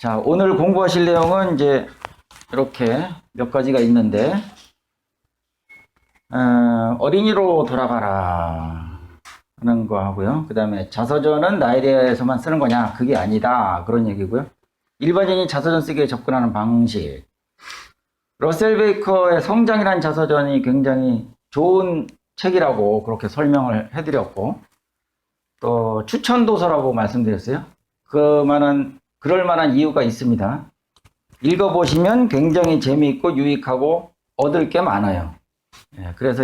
자, 오늘 공부하실 내용은 이제 이렇게 몇 가지가 있는데, 어린이로 돌아가라 하는 거 하고요. 그 다음에 자서전은 나에 대해서만 쓰는 거냐? 그게 아니다. 그런 얘기고요. 일반인이 자서전 쓰기에 접근하는 방식. 러셀 베이커의 성장이라는 자서전이 굉장히 좋은 책이라고 그렇게 설명을 해드렸고, 또 추천도서라고 말씀드렸어요. 그럴 만한 이유가 있습니다. 읽어보시면 굉장히 재미있고 유익하고 얻을 게 많아요. 그래서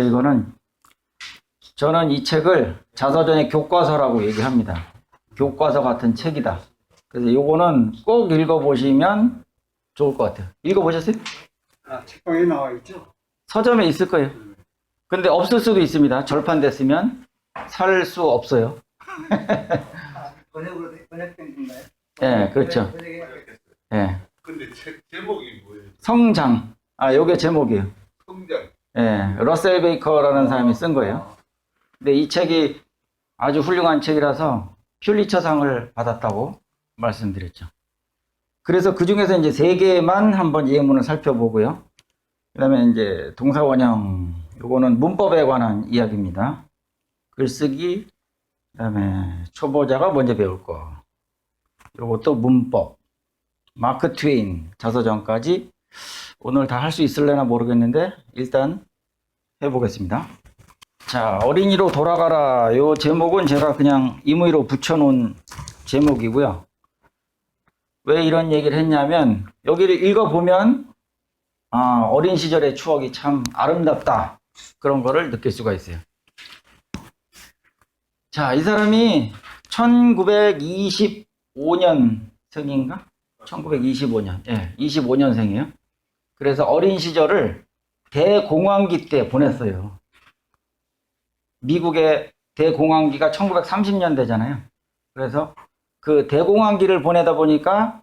저는 이 책을 자서전의 교과서라고 얘기합니다. 교과서 같은 책이다. 그래서 요거는 꼭 읽어보시면 좋을 것 같아요. 읽어보셨어요? 아, 책방에 나와 있죠? 서점에 있을 거예요. 근데 없을 수도 있습니다. 절판됐으면 살 수 없어요. 번역된 건가요? 예, 그렇죠. 예. 근데 책 제목이 뭐예요? 성장. 요게 제목이에요. 성장. 예, 러셀 베이커라는 사람이 쓴 거예요. 근데 이 책이 아주 훌륭한 책이라서 퓰리처상을 받았다고 말씀드렸죠. 그래서 그 중에서 이제 3개만 한번 예문을 살펴보고요. 그 다음에 이제 동사원형, 요거는 문법에 관한 이야기입니다. 글쓰기, 그 다음에 초보자가 먼저 배울 거. 요것도 문법. 마크 트웨인 자서전까지 오늘 다 할 수 있을래나 모르겠는데 일단 해보겠습니다. 자, 어린이로 돌아가라. 요 제목은 제가 그냥 임의로 붙여놓은 제목이고요. 왜 이런 얘기를 했냐면 여기를 읽어보면 어린 시절의 추억이 참 아름답다. 그런 거를 느낄 수가 있어요. 자, 이 사람이 1925년생인가? 1925년. 예, 25년생이에요. 그래서 어린 시절을 대공황기 때 보냈어요. 미국의 대공황기가 1930년대잖아요. 그래서 그 대공황기를 보내다 보니까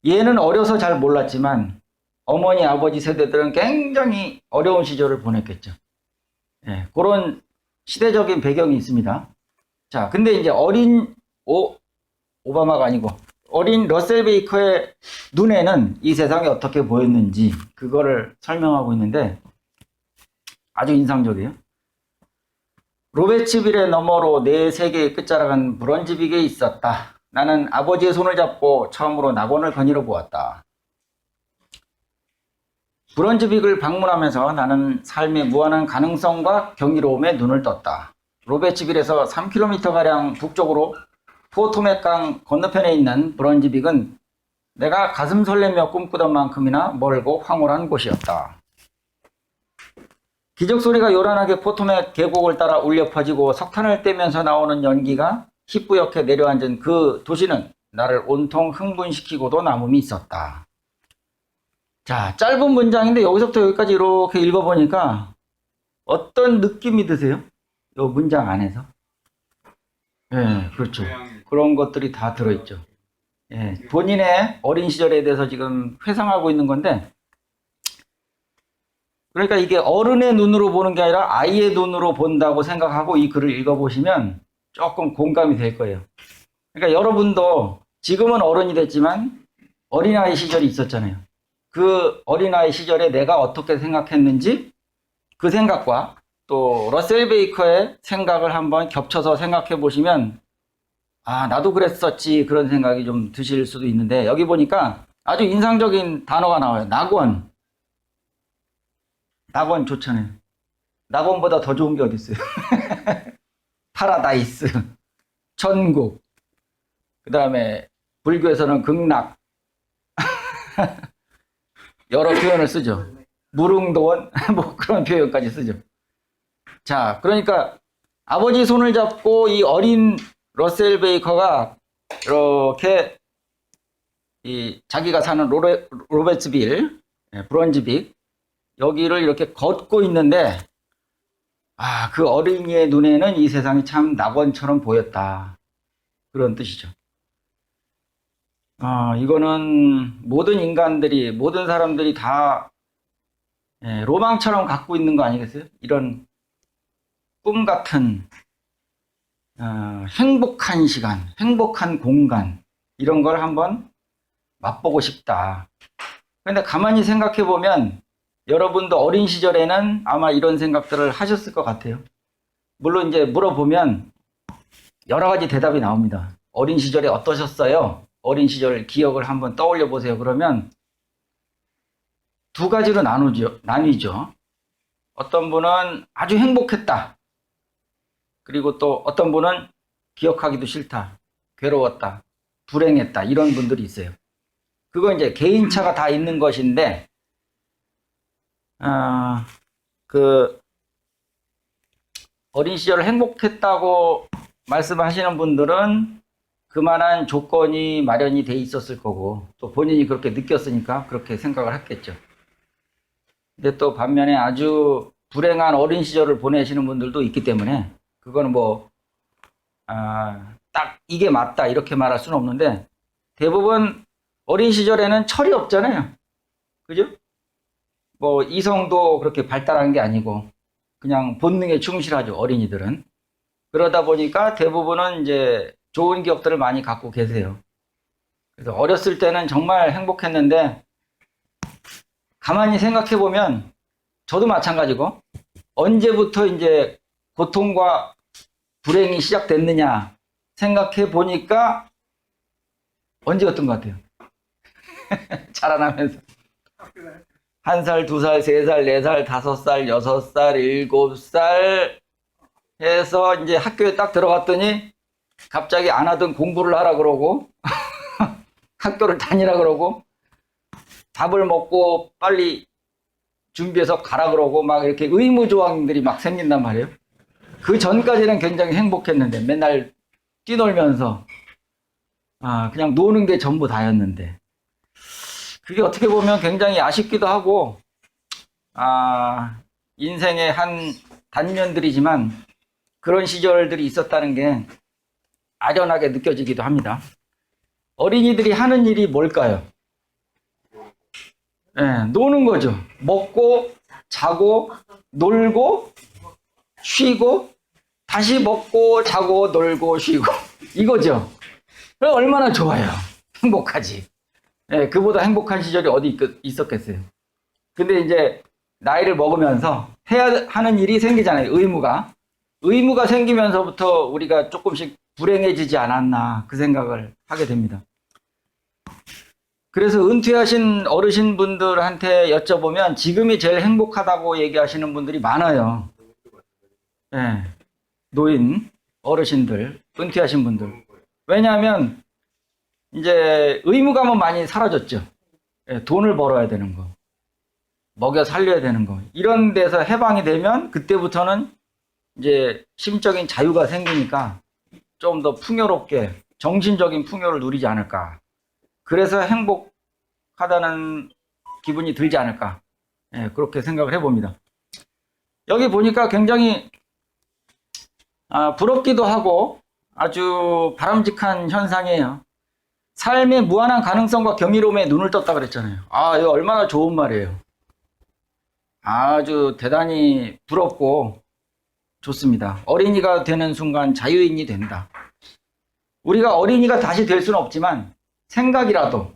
얘는 어려서 잘 몰랐지만 어머니, 아버지 세대들은 굉장히 어려운 시절을 보냈겠죠. 예, 그런 시대적인 배경이 있습니다. 자, 근데 이제 오바마가 아니고 어린 러셀 베이커의 눈에는 이 세상이 어떻게 보였는지 그거를 설명하고 있는데 아주 인상적이에요. 로베츠빌의 너머로 내 세계의 끝자락은 브런즈빅에 있었다. 나는 아버지의 손을 잡고 처음으로 낙원을 거닐어 보았다. 브런즈빅을 방문하면서 나는 삶의 무한한 가능성과 경이로움에 눈을 떴다. 로베츠빌에서 3km가량 북쪽으로 포토맥강 건너편에 있는 브런즈빅은 내가 가슴 설레며 꿈꾸던 만큼이나 멀고 황홀한 곳이었다. 기적소리가 요란하게 포토맥 계곡을 따라 울려 퍼지고 석탄을 떼면서 나오는 연기가 희뿌옇게 내려앉은 그 도시는 나를 온통 흥분시키고도 남음이 있었다. 자, 짧은 문장인데 여기서부터 여기까지 이렇게 읽어보니까 어떤 느낌이 드세요? 이 문장 안에서? 예, 그렇죠. 그런 것들이 다 들어있죠. 예, 본인의 어린 시절에 대해서 지금 회상하고 있는 건데, 그러니까 이게 어른의 눈으로 보는 게 아니라 아이의 눈으로 본다고 생각하고 이 글을 읽어보시면 조금 공감이 될 거예요. 그러니까 여러분도 지금은 어른이 됐지만 어린아이 시절이 있었잖아요. 그 어린아이 시절에 내가 어떻게 생각했는지 그 생각과 또 러셀 베이커의 생각을 한번 겹쳐서 생각해 보시면 나도 그랬었지 그런 생각이 좀 드실 수도 있는데 여기 보니까 아주 인상적인 단어가 나와요. 낙원. 낙원 좋잖아요. 낙원보다 더 좋은 게 어디 있어요? 파라다이스, 천국, 그 다음에 불교에서는 극락 여러 표현을 쓰죠. 무릉도원 뭐 그런 표현까지 쓰죠. 자, 그러니까 아버지 손을 잡고 이 어린 러셀 베이커가 이렇게 자기가 사는 로베츠빌, 브런즈빅 여기를 이렇게 걷고 있는데 그 어린이의 눈에는 이 세상이 참 낙원처럼 보였다. 그런 뜻이죠. 이거는 모든 사람들이 다 로망처럼 갖고 있는 거 아니겠어요? 이런 꿈 같은 행복한 시간, 행복한 공간 이런 걸 한번 맛보고 싶다. 근데 가만히 생각해 보면 여러분도 어린 시절에는 아마 이런 생각들을 하셨을 것 같아요. 물론 이제 물어보면 여러 가지 대답이 나옵니다. 어린 시절에 어떠셨어요? 어린 시절 기억을 한번 떠올려 보세요. 그러면 두 가지로 나뉘죠. 어떤 분은 아주 행복했다. 그리고 또 어떤 분은 기억하기도 싫다. 괴로웠다. 불행했다. 이런 분들이 있어요. 그건 이제 개인차가 다 있는 것인데, 어린 시절 행복했다고 말씀하시는 분들은 그만한 조건이 마련이 돼 있었을 거고, 또 본인이 그렇게 느꼈으니까 그렇게 생각을 했겠죠. 근데 또 반면에 아주 불행한 어린 시절을 보내시는 분들도 있기 때문에, 그거는 딱 이게 맞다 이렇게 말할 수는 없는데, 대부분 어린 시절에는 철이 없잖아요. 그죠? 이성도 그렇게 발달한 게 아니고 그냥 본능에 충실하죠, 어린이들은. 그러다 보니까 대부분은 이제 좋은 기억들을 많이 갖고 계세요. 그래서 어렸을 때는 정말 행복했는데 가만히 생각해 보면 저도 마찬가지고 언제부터 이제 고통과 불행이 시작됐느냐 생각해 보니까 언제였던 것 같아요. 자라나면서. 1살, 2살, 3살, 4살, 5살, 6살, 7살 해서 이제 학교에 딱 들어갔더니 갑자기 안 하던 공부를 하라 그러고 학교를 다니라 그러고 밥을 먹고 빨리 준비해서 가라 그러고 막 이렇게 의무조항들이 막 생긴단 말이에요. 그 전까지는 굉장히 행복했는데 맨날 뛰놀면서 그냥 노는 게 전부 다였는데 그게 어떻게 보면 굉장히 아쉽기도 하고 인생의 한 단면들이지만 그런 시절들이 있었다는 게 아련하게 느껴지기도 합니다. 어린이들이 하는 일이 뭘까요? 네, 노는 거죠. 먹고 자고 놀고 쉬고 다시 먹고 자고 놀고 쉬고 이거죠. 그럼 얼마나 좋아요. 행복하지. 네, 그보다 행복한 시절이 어디 있었겠어요. 근데 이제 나이를 먹으면서 해야 하는 일이 생기잖아요. 의무가 생기면서부터 우리가 조금씩 불행해지지 않았나 그 생각을 하게 됩니다. 그래서 은퇴하신 어르신분들한테 여쭤보면 지금이 제일 행복하다고 얘기하시는 분들이 많아요. 네, 노인, 어르신들, 은퇴하신 분들. 왜냐하면 이제 의무감은 많이 사라졌죠. 네, 돈을 벌어야 되는 거, 먹여 살려야 되는 거. 이런 데서 해방이 되면 그때부터는 이제 심적인 자유가 생기니까 좀 더 풍요롭게 정신적인 풍요를 누리지 않을까. 그래서 행복하다는 기분이 들지 않을까. 네, 그렇게 생각을 해봅니다. 여기 보니까 굉장히 부럽기도 하고 아주 바람직한 현상이에요. 삶의 무한한 가능성과 경이로움에 눈을 떴다 그랬잖아요. 이거 얼마나 좋은 말이에요. 아주 대단히 부럽고 좋습니다. 어린이가 되는 순간 자유인이 된다. 우리가 어린이가 다시 될 수는 없지만 생각이라도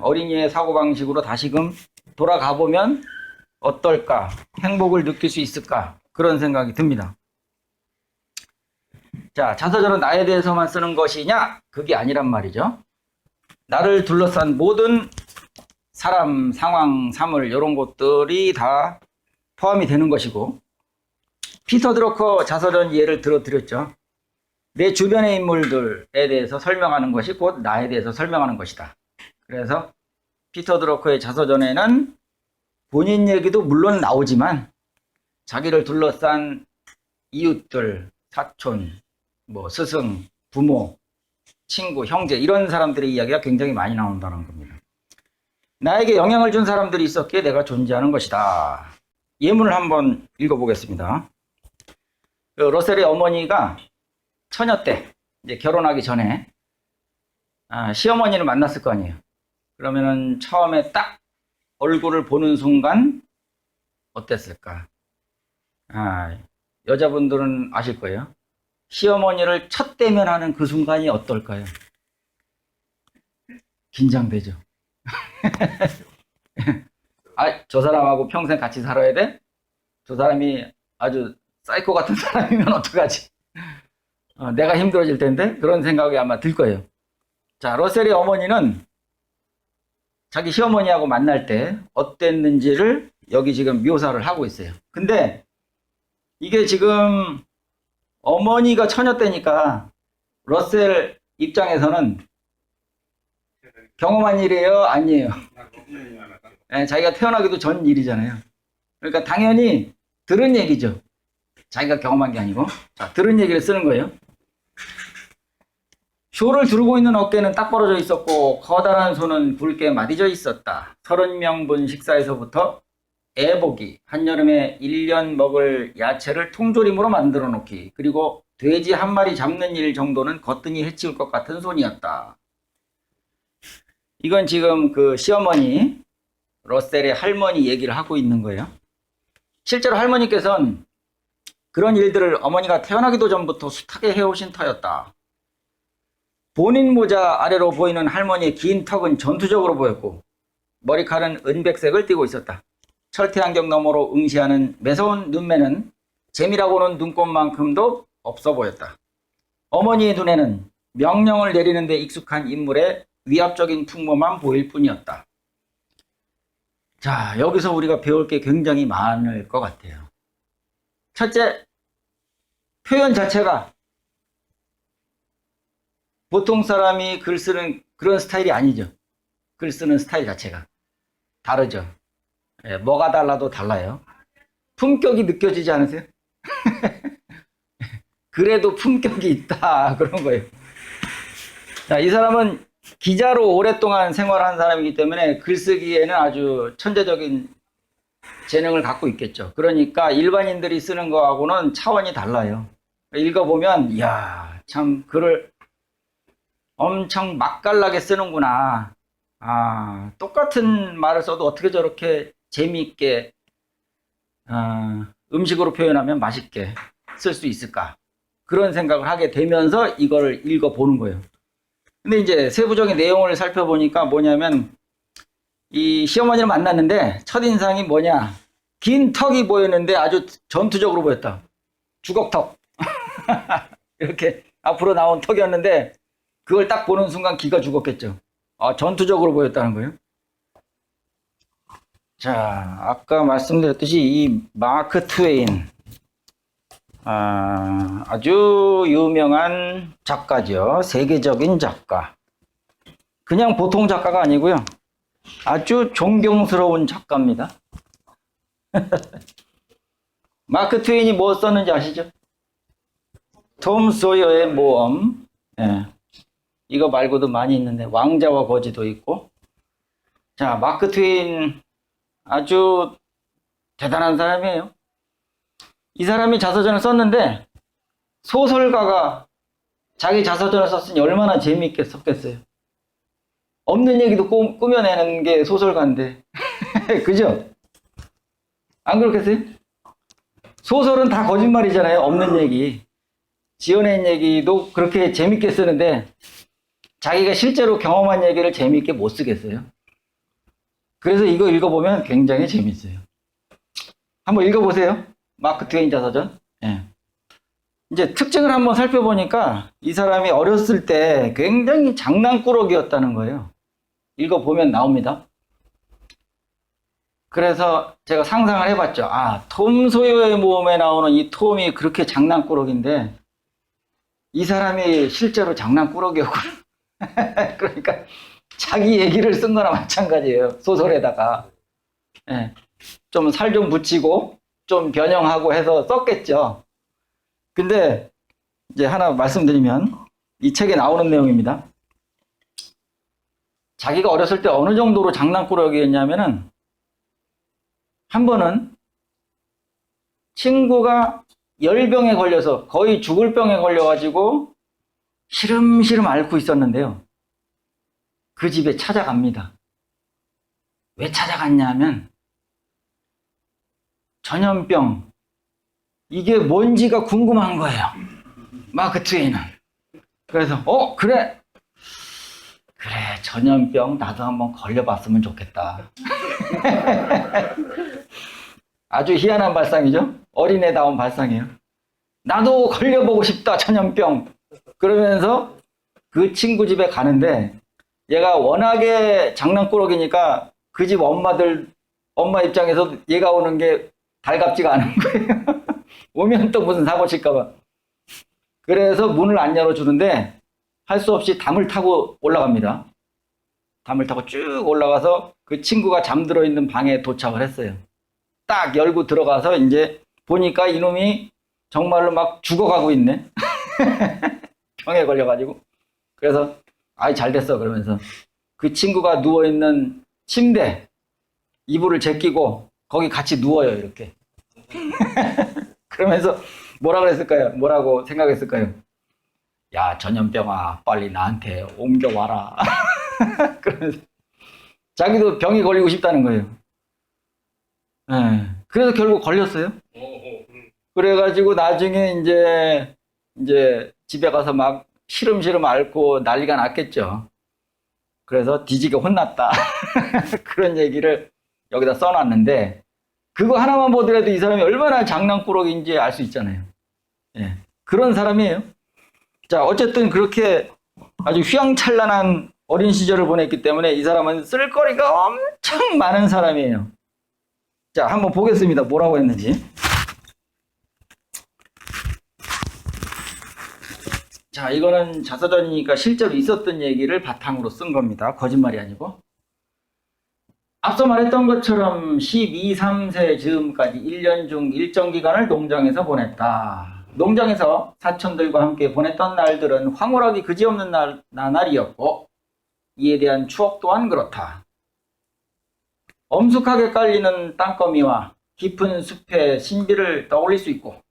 어린이의 사고방식으로 다시금 돌아가 보면 어떨까? 행복을 느낄 수 있을까? 그런 생각이 듭니다. 자, 자서전은 나에 대해서만 쓰는 것이냐? 그게 아니란 말이죠. 나를 둘러싼 모든 사람, 상황, 사물 이런 것들이 다 포함이 되는 것이고 피터 드러커 자서전 예를 들어드렸죠. 내 주변의 인물들에 대해서 설명하는 것이 곧 나에 대해서 설명하는 것이다. 그래서 피터 드러커의 자서전에는 본인 얘기도 물론 나오지만 자기를 둘러싼 이웃들, 사촌, 스승, 부모, 친구, 형제 이런 사람들의 이야기가 굉장히 많이 나온다는 겁니다. 나에게 영향을 준 사람들이 있었기에 내가 존재하는 것이다. 예문을 한번 읽어보겠습니다. 러셀의 어머니가 처녀 때 이제 결혼하기 전에 시어머니를 만났을 거 아니에요. 그러면은 처음에 딱 얼굴을 보는 순간 어땠을까? 여자분들은 아실 거예요. 시어머니를 첫 대면하는 그 순간이 어떨까요? 긴장되죠. 아, 저 사람하고 평생 같이 살아야 돼? 저 사람이 아주 사이코 같은 사람이면 어떡하지? 내가 힘들어질 텐데? 그런 생각이 아마 들 거예요. 자, 러셀의 어머니는 자기 시어머니하고 만날 때 어땠는지를 여기 지금 묘사를 하고 있어요. 근데 이게 지금 어머니가 처녀 때니까 러셀 입장에서는 경험한 일이에요? 아니에요? 네, 자기가 태어나기도 전 일이잖아요. 그러니까 당연히 들은 얘기죠. 자기가 경험한 게 아니고. 자, 들은 얘기를 쓰는 거예요. 쇼를 두르고 있는 어깨는 딱 벌어져 있었고 커다란 손은 굵게 마디져 있었다. 30명분 식사에서부터 애보기, 한여름에 1년 먹을 야채를 통조림으로 만들어 놓기, 그리고 돼지 한 마리 잡는 일 정도는 거뜬히 해치울 것 같은 손이었다. 이건 지금 그 시어머니, 러셀의 할머니 얘기를 하고 있는 거예요. 실제로 할머니께서는 그런 일들을 어머니가 태어나기도 전부터 숱하게 해오신 터였다. 본인 모자 아래로 보이는 할머니의 긴 턱은 전투적으로 보였고 머리칼은 은백색을 띠고 있었다. 철퇴안경 너머로 응시하는 매서운 눈매는 재미라고는 눈꽃만큼도 없어 보였다. 어머니의 눈에는 명령을 내리는 데 익숙한 인물의 위압적인 풍모만 보일 뿐이었다. 자, 여기서 우리가 배울 게 굉장히 많을 것 같아요. 첫째, 표현 자체가 보통 사람이 글 쓰는 그런 스타일이 아니죠. 글 쓰는 스타일 자체가 다르죠. 예, 뭐가 달라도 달라요. 품격이 느껴지지 않으세요? 그래도 품격이 있다 그런 거예요. 자, 이 사람은 기자로 오랫동안 생활한 사람이기 때문에 글쓰기에는 아주 천재적인 재능을 갖고 있겠죠. 그러니까 일반인들이 쓰는 거하고는 차원이 달라요. 읽어보면 이야, 참 글을 엄청 맛깔나게 쓰는구나. 아, 똑같은 말을 써도 어떻게 저렇게 재미있게 음식으로 표현하면 맛있게 쓸 수 있을까? 그런 생각을 하게 되면서 이걸 읽어보는 거예요. 근데 이제 세부적인 내용을 살펴보니까 뭐냐면 이 시어머니를 만났는데 첫인상이 뭐냐? 긴 턱이 보였는데 아주 전투적으로 보였다. 주걱턱. 이렇게 앞으로 나온 턱이었는데 그걸 딱 보는 순간 기가 죽었겠죠. 전투적으로 보였다는 거예요. 자, 아까 말씀드렸듯이 이 마크 트웨인, 아주 유명한 작가죠. 세계적인 작가. 그냥 보통 작가가 아니고요. 아주 존경스러운 작가입니다. 마크 트웨인이 뭐 썼는지 아시죠? 톰 소여의 모험. 예. 이거 말고도 많이 있는데 왕자와 거지도 있고. 자, 마크 트웨인 아주 대단한 사람이에요. 이 사람이 자서전을 썼는데 소설가가 자기 자서전을 썼으니 얼마나 재미있게 썼겠어요. 없는 얘기도 꾸며내는 게 소설가인데 그죠? 안 그렇겠어요? 소설은 다 거짓말이잖아요. 없는 얘기 지어낸 얘기도 그렇게 재밌게 쓰는데 자기가 실제로 경험한 얘기를 재미있게 못 쓰겠어요. 그래서 이거 읽어보면 굉장히 재밌어요. 한번 읽어보세요. 마크 트웨인 자서전. 예. 이제 특징을 한번 살펴보니까 이 사람이 어렸을 때 굉장히 장난꾸러기였다는 거예요. 읽어보면 나옵니다. 그래서 제가 상상을 해봤죠. 톰 소여의 모험에 나오는 이 톰이 그렇게 장난꾸러기인데 이 사람이 실제로 장난꾸러기였구나. 그러니까 자기 얘기를 쓴 거나 마찬가지예요. 소설에다가. 예. 좀 살 좀 붙이고 좀 변형하고 해서 썼겠죠. 근데 이제 하나 말씀드리면 이 책에 나오는 내용입니다. 자기가 어렸을 때 어느 정도로 장난꾸러기였냐면은 한 번은 친구가 열병에 걸려서 거의 죽을 병에 걸려가지고 시름시름 앓고 있었는데요. 그 집에 찾아갑니다. 왜 찾아갔냐면 전염병 이게 뭔지가 궁금한 거예요. 마크 트웨이는. 그래서 그래 그래, 전염병 나도 한번 걸려봤으면 좋겠다. 아주 희한한 발상이죠? 어린애다운 발상이에요. 나도 걸려보고 싶다, 전염병. 그러면서 그 친구 집에 가는데 얘가 워낙에 장난꾸러기니까 그 집 엄마 입장에서 얘가 오는 게 달갑지가 않은 거예요. 오면 또 무슨 사고 칠까봐. 그래서 문을 안 열어주는데 할 수 없이 담을 타고 올라갑니다. 담을 타고 쭉 올라가서 그 친구가 잠들어 있는 방에 도착을 했어요. 딱 열고 들어가서 이제 보니까 이놈이 정말로 막 죽어가고 있네. 병에 걸려가지고. 그래서 아이 잘 됐어 그러면서 그 친구가 누워있는 침대 이불을 제끼고 거기 같이 누워요 이렇게. 그러면서 뭐라 그랬을까요? 뭐라고 생각했을까요? 야 전염병아 빨리 나한테 옮겨와라. 그러면서 자기도 병이 걸리고 싶다는 거예요. 네. 그래서 결국 걸렸어요. 그래가지고 나중에 이제 집에 가서 막 시름시름 앓고 난리가 났겠죠. 그래서 뒤지게 혼났다. 그런 얘기를 여기다 써놨는데 그거 하나만 보더라도 이 사람이 얼마나 장난꾸러기인지 알 수 있잖아요. 예. 그런 사람이에요. 자, 어쨌든 그렇게 아주 휘황찬란한 어린 시절을 보냈기 때문에 이 사람은 쓸거리가 엄청 많은 사람이에요. 자, 한번 보겠습니다. 뭐라고 했는지. 자, 이거는 자서전이니까 실제로 있었던 얘기를 바탕으로 쓴 겁니다. 거짓말이 아니고. 앞서 말했던 것처럼 12, 3세 즈음까지 1년 중 일정 기간을 농장에서 보냈다. 농장에서 사촌들과 함께 보냈던 날들은 황홀하기 그지없는 나날이었고 이에 대한 추억 또한 그렇다. 엄숙하게 깔리는 땅거미와 깊은 숲의 신비를 떠올릴 수 있고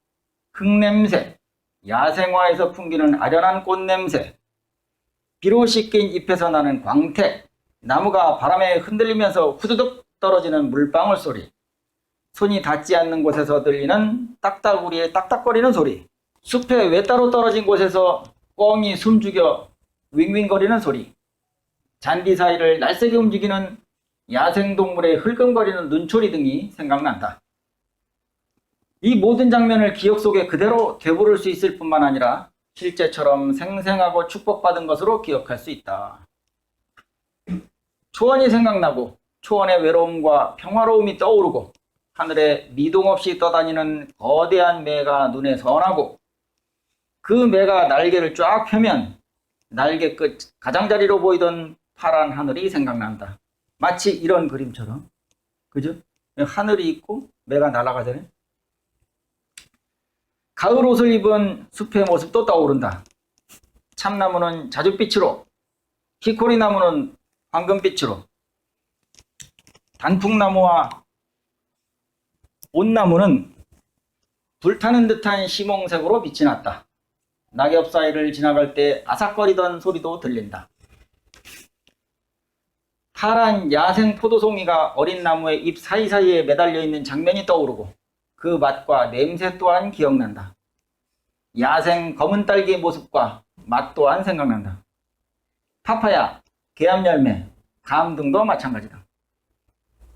흙냄새, 야생화에서 풍기는 아련한 꽃냄새, 비로 씻긴 잎에서 나는 광택, 나무가 바람에 흔들리면서 후두둑 떨어지는 물방울 소리, 손이 닿지 않는 곳에서 들리는 딱따구리의 딱딱거리는 소리, 숲에 외따로 떨어진 곳에서 꿩이 숨죽여 윙윙거리는 소리, 잔디 사이를 날쌔게 움직이는 야생동물의 흘끔거리는 눈초리 등이 생각난다. 이 모든 장면을 기억 속에 그대로 되물을 수 있을 뿐만 아니라 실제처럼 생생하고 축복받은 것으로 기억할 수 있다. 초원이 생각나고 초원의 외로움과 평화로움이 떠오르고 하늘에 미동 없이 떠다니는 거대한 매가 눈에 선하고 그 매가 날개를 쫙 펴면 날개 끝 가장자리로 보이던 파란 하늘이 생각난다. 마치 이런 그림처럼. 그죠? 하늘이 있고 매가 날아가잖아요. 가을 옷을 입은 숲의 모습도 떠오른다. 참나무는 자줏빛으로, 히코리나무는 황금빛으로, 단풍나무와 온나무는 불타는 듯한 시몽색으로 빛이 났다. 낙엽 사이를 지나갈 때 아삭거리던 소리도 들린다. 파란 야생 포도송이가 어린 나무의 잎 사이사이에 매달려 있는 장면이 떠오르고 그 맛과 냄새 또한 기억난다. 야생 검은 딸기의 모습과 맛 또한 생각난다. 파파야, 개암열매, 감등도 마찬가지다.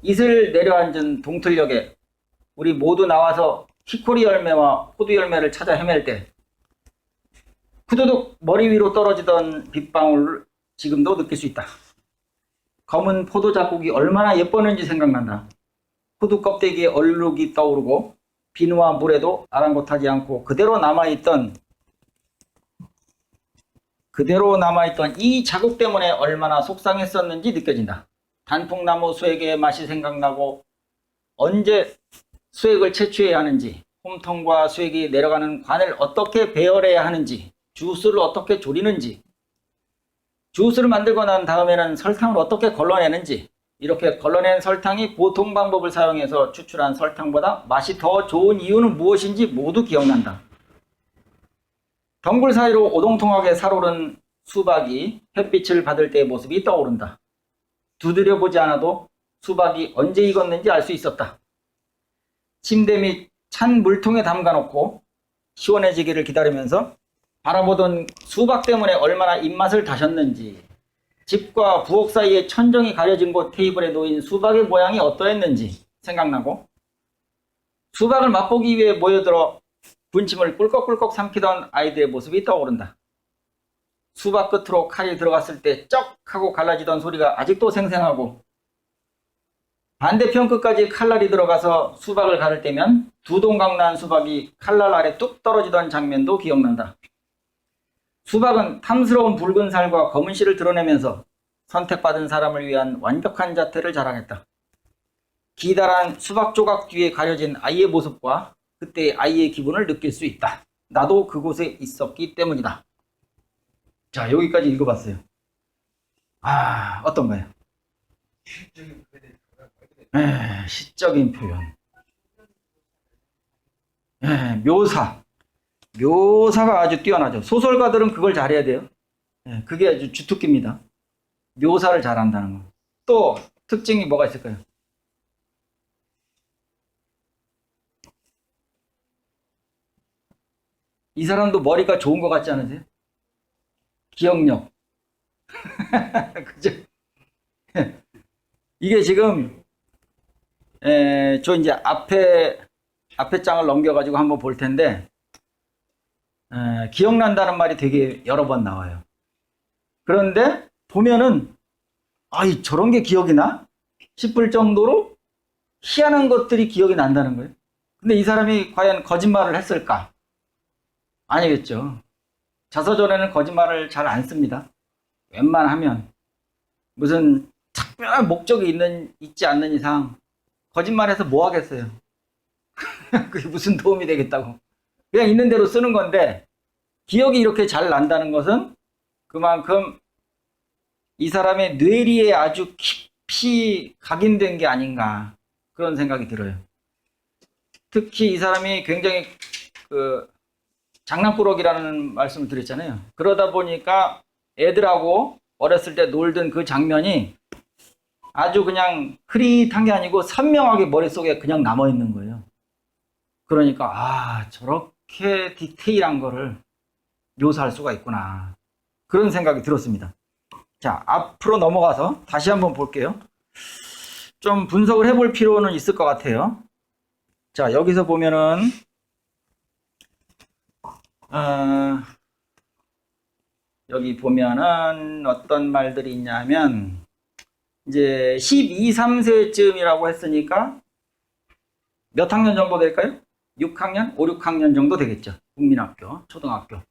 이슬 내려앉은 동틀역에 우리 모두 나와서 히코리 열매와 호두 열매를 찾아 헤맬 때 후두둑 머리 위로 떨어지던 빗방울을 지금도 느낄 수 있다. 검은 포도 작곡이 얼마나 예뻤는지 생각난다. 호두 껍데기에 얼룩이 떠오르고 비누와 물에도 아랑곳하지 않고 그대로 남아있던 이 자국 때문에 얼마나 속상했었는지 느껴진다. 단풍나무 수액의 맛이 생각나고 언제 수액을 채취해야 하는지, 홈통과 수액이 내려가는 관을 어떻게 배열해야 하는지, 주스를 어떻게 졸이는지, 주스를 만들고 난 다음에는 설탕을 어떻게 걸러내는지, 이렇게 걸러낸 설탕이 보통 방법을 사용해서 추출한 설탕보다 맛이 더 좋은 이유는 무엇인지 모두 기억난다. 덩굴 사이로 오동통하게 살오른 수박이 햇빛을 받을 때의 모습이 떠오른다. 두드려보지 않아도 수박이 언제 익었는지 알 수 있었다. 침대 및 찬 물통에 담가놓고 시원해지기를 기다리면서 바라보던 수박 때문에 얼마나 입맛을 다셨는지 집과 부엌 사이에 천정이 가려진 곳 테이블에 놓인 수박의 모양이 어떠했는지 생각나고 수박을 맛보기 위해 모여들어 분침을 꿀꺽꿀꺽 삼키던 아이들의 모습이 떠오른다. 수박 끝으로 칼이 들어갔을 때 쩍 하고 갈라지던 소리가 아직도 생생하고 반대편 끝까지 칼날이 들어가서 수박을 가를 때면 두 동강 난 수박이 칼날 아래 뚝 떨어지던 장면도 기억난다. 수박은 탐스러운 붉은 살과 검은 씨를 드러내면서 선택받은 사람을 위한 완벽한 자태를 자랑했다. 기다란 수박 조각 뒤에 가려진 아이의 모습과 그때의 아이의 기분을 느낄 수 있다. 나도 그곳에 있었기 때문이다. 자, 여기까지 읽어봤어요. 어떤가요? 시적인 표현. 묘사가 아주 뛰어나죠. 소설가들은 그걸 잘해야 돼요. 그게 아주 주특기입니다. 묘사를 잘한다는 거. 또 특징이 뭐가 있을까요? 이 사람도 머리가 좋은 것 같지 않으세요? 기억력. 그죠? 이게 지금 저 이제 앞에 장을 넘겨가지고 한번 볼 텐데 기억난다는 말이 되게 여러 번 나와요. 그런데 보면은 저런 게 기억이 나? 싶을 정도로 희한한 것들이 기억이 난다는 거예요. 근데 이 사람이 과연 거짓말을 했을까? 아니겠죠. 자서전에는 거짓말을 잘 안 씁니다. 웬만하면 무슨 특별한 목적이 있지 않는 이상 거짓말해서 뭐 하겠어요. 그게 무슨 도움이 되겠다고. 그냥 있는 대로 쓰는 건데 기억이 이렇게 잘 난다는 것은 그만큼 이 사람의 뇌리에 아주 깊이 각인된 게 아닌가 그런 생각이 들어요. 특히 이 사람이 굉장히 장난꾸러기라는 말씀을 드렸잖아요. 그러다 보니까 애들하고 어렸을 때 놀던 그 장면이 아주 그냥 흐릿한 게 아니고 선명하게 머릿속에 그냥 남아있는 거예요. 그러니까 저렇게 디테일한 거를 묘사할 수가 있구나 그런 생각이 들었습니다. 자, 앞으로 넘어가서 다시 한번 볼게요. 좀 분석을 해볼 필요는 있을 것 같아요. 자, 여기서 보면은 여기 보면은 어떤 말들이 있냐면 이제 12, 3세쯤이라고 했으니까 몇 학년 정도 될까요? 6학년? 5, 6학년 정도 되겠죠. 국민학교, 초등학교.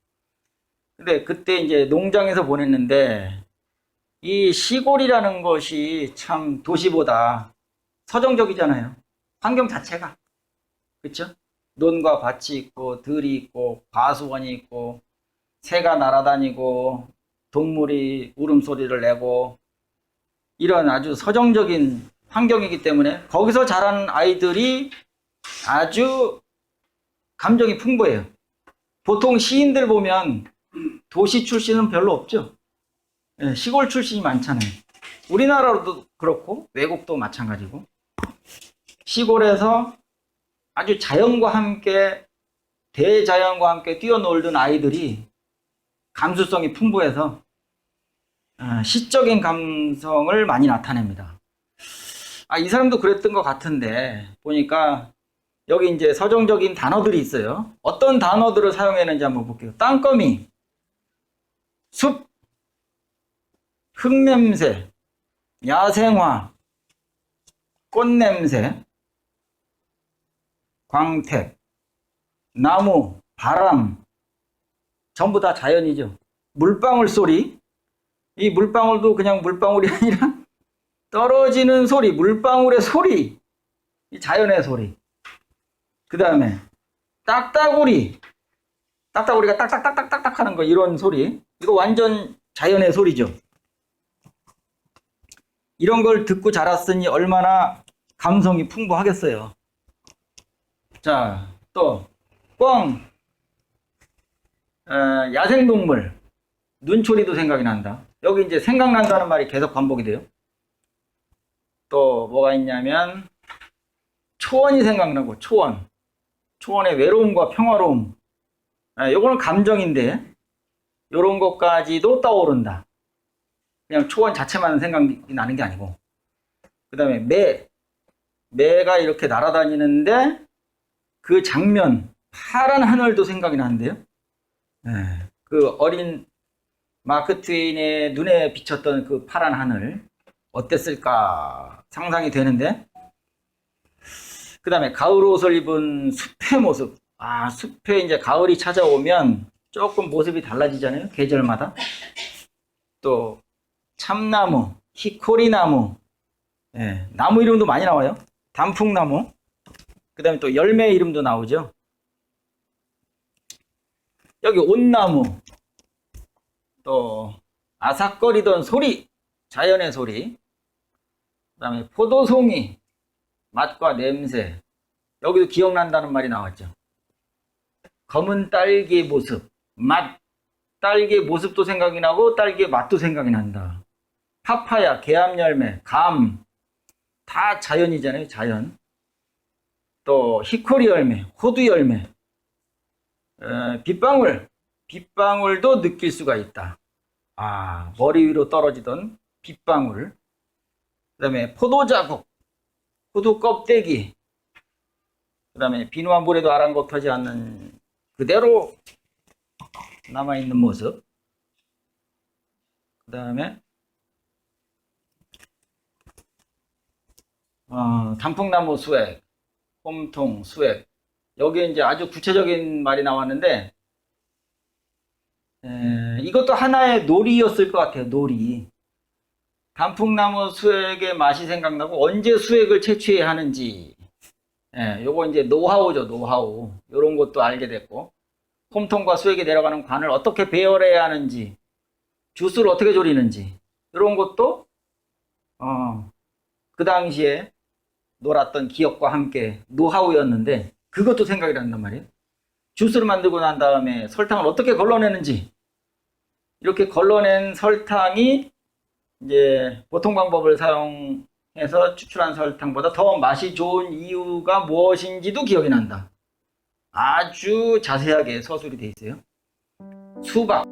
근데 그때 이제 농장에서 보냈는데 이 시골이라는 것이 참 도시보다 서정적이잖아요. 환경 자체가. 그렇죠? 논과 밭이 있고 들이 있고 과수원이 있고 새가 날아다니고 동물이 울음소리를 내고 이런 아주 서정적인 환경이기 때문에 거기서 자란 아이들이 아주 감정이 풍부해요. 보통 시인들 보면 도시 출신은 별로 없죠. 시골 출신이 많잖아요. 우리나라도 그렇고 외국도 마찬가지고 시골에서 아주 자연과 함께 대자연과 함께 뛰어놀던 아이들이 감수성이 풍부해서 시적인 감성을 많이 나타냅니다. 이 사람도 그랬던 것 같은데 보니까 여기 이제 서정적인 단어들이 있어요. 어떤 단어들을 사용했는지 한번 볼게요. 땅거미, 숲, 흙냄새, 야생화, 꽃냄새, 광택, 나무, 바람, 전부 다 자연이죠. 물방울 소리, 이 물방울도 그냥 물방울이 아니라 떨어지는 소리, 물방울의 소리, 이 자연의 소리. 그 다음에 딱따구리가 딱딱딱딱딱딱 하는 거, 이런 소리. 이거 완전 자연의 소리죠. 이런 걸 듣고 자랐으니 얼마나 감성이 풍부하겠어요. 자, 또 꿩, 야생동물, 눈초리도 생각이 난다. 여기 이제 생각난다는 말이 계속 반복이 돼요. 또 뭐가 있냐면 초원이 생각나고, 초원의 외로움과 평화로움. 요거는 감정인데 요런 것까지도 떠오른다. 그냥 초원 자체만 생각이 나는 게 아니고, 그 다음에 매가 이렇게 날아다니는데 그 장면, 파란 하늘도 생각이 나는데요. 네, 그 어린 마크 트웨인의 눈에 비쳤던 그 파란 하늘 어땠을까 상상이 되는데, 그 다음에 가을 옷을 입은 숲의 모습. 숲에 이제 가을이 찾아오면 조금 모습이 달라지잖아요, 계절마다. 또 참나무, 히코리나무, 예, 나무 이름도 많이 나와요. 단풍나무. 그 다음에 또 열매 이름도 나오죠. 여기 온나무, 또 아삭거리던 소리, 자연의 소리. 그 다음에 포도송이, 맛과 냄새. 여기도 기억난다는 말이 나왔죠. 검은 딸기의 모습, 맛, 딸기의 모습도 생각이 나고 딸기의 맛도 생각이 난다. 파파야, 개암열매, 감, 다 자연이잖아요, 자연. 또 히코리 열매, 호두 열매, 빗방울도 느낄 수가 있다. 머리 위로 떨어지던 빗방울. 그 다음에 포도 자국, 호두 껍데기. 그 다음에 비누와 물에도 아랑곳하지 않는 그대로 남아있는 모습. 그 다음에 단풍나무 수액, 홈통 수액. 여기에 이제 아주 구체적인 말이 나왔는데, 이것도 하나의 놀이였을 것 같아요. 놀이. 단풍나무 수액의 맛이 생각나고 언제 수액을 채취해야 하는지, 요거 이제 노하우죠. 노하우. 요런 것도 알게 됐고, 홈통과 수액이 내려가는 관을 어떻게 배열해야 하는지, 주스를 어떻게 졸이는지, 이런 것도 그 당시에 놀았던 기억과 함께 노하우였는데, 그것도 생각이 난단 말이에요. 주스를 만들고 난 다음에 설탕을 어떻게 걸러내는지, 이렇게 걸러낸 설탕이 이제 보통 방법을 사용해서 추출한 설탕보다 더 맛이 좋은 이유가 무엇인지도 기억이 난다. 아주 자세하게 서술이 돼 있어요. 수박,